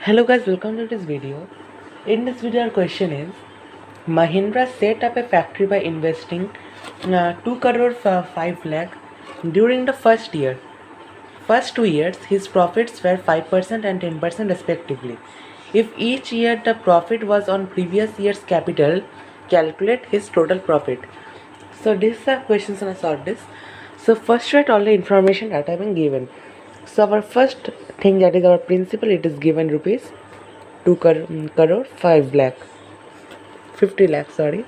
Hello guys, welcome to this video. In this video our question is Mahindra set up a factory by investing 2 crore 5 lakh during the first year. First 2 years his profits were 5% and 10% respectively. If each year the profit was on previous year's capital, calculate his total profit. So these are questions and I solve this. So first write all the information that have been given. So our first thing, that is our principal, it is given rupees 2 crore 5 lakh 50 lakh, sorry,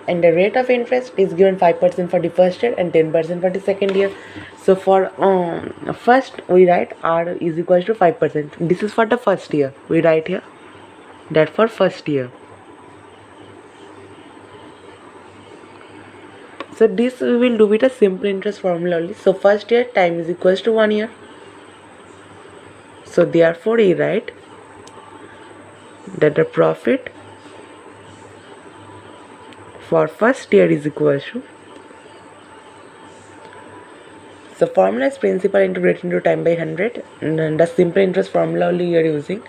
and the rate of interest is given 5% for the first year and 10% for the second year. So for first we write R is equal to 5%. This is for the first year, we write here that for first year. So this we will do with a simple interest formula only. So first year time is equals to 1 year. So therefore we write that the profit for first year is equal to, so formula is principal into rate into time by 100, and the simple interest formula only we are using.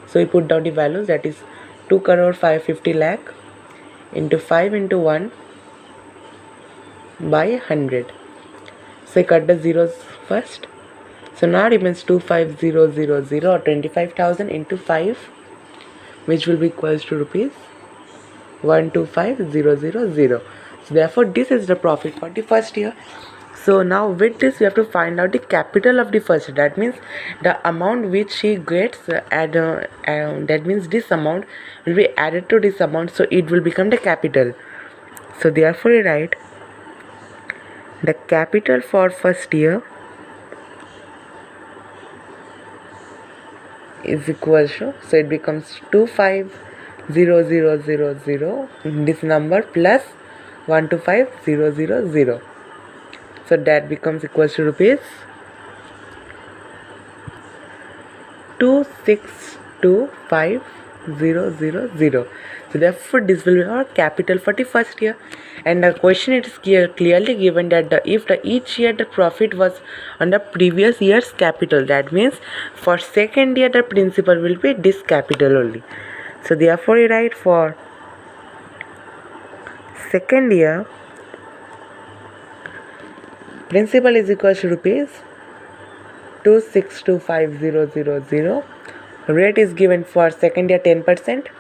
So we put down the values, that is 2 crore 550 lakh into 5 into 1 by 100. So I cut the zeros first. So now remains 25000 or 25,000 into 5, which will be equals to rupees 125,000. So therefore this is the profit for the first year. So now with this we have to find out the capital of the first year. That means the amount which he gets that means this amount will be added to this amount, so it will become the capital. So therefore we write the capital for first year is equal to, so it becomes 250,000 this number plus 125,000. So that becomes equals to rupees 262,500. So therefore this will be our capital for the first year. And the question, it is clearly given that if each year the profit was on the previous year's capital, that means for second year the principal will be this capital only. So therefore we write for second year principal is equal to rupees 262,500. Rate is given for second year 10%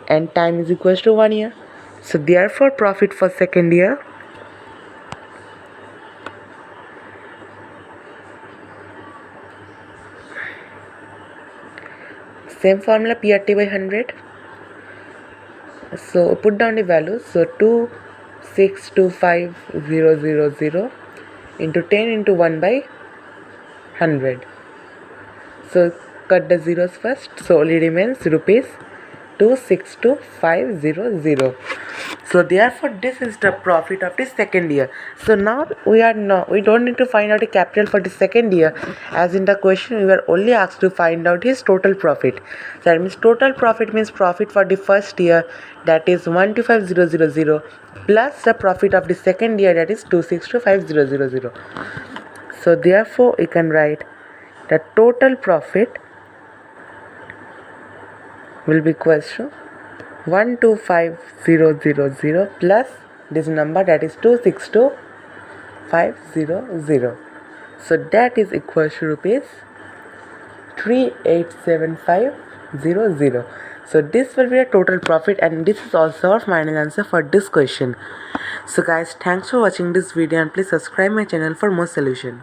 and time is equal to 1 year. So therefore profit for second year same formula, PRT by 100. So put down the values. So 262,500 into 10 into 1 by 100. So cut the zeros first. So only remains rupees 262,500. So therefore this is the profit of the second year. So now we don't need to find out the capital for the second year, as in the question we were only asked to find out his total profit. So that means total profit means profit for the first year, that is 125,000, plus the profit of the second year, that is 262,500. So therefore we can write the total profit will be equal to 125,000 plus this number, that is 262,500. So that is equal to rupees 387500. So this will be a total profit, and this is also our final answer for this question. So guys, thanks for watching this video and please subscribe my channel for more solution.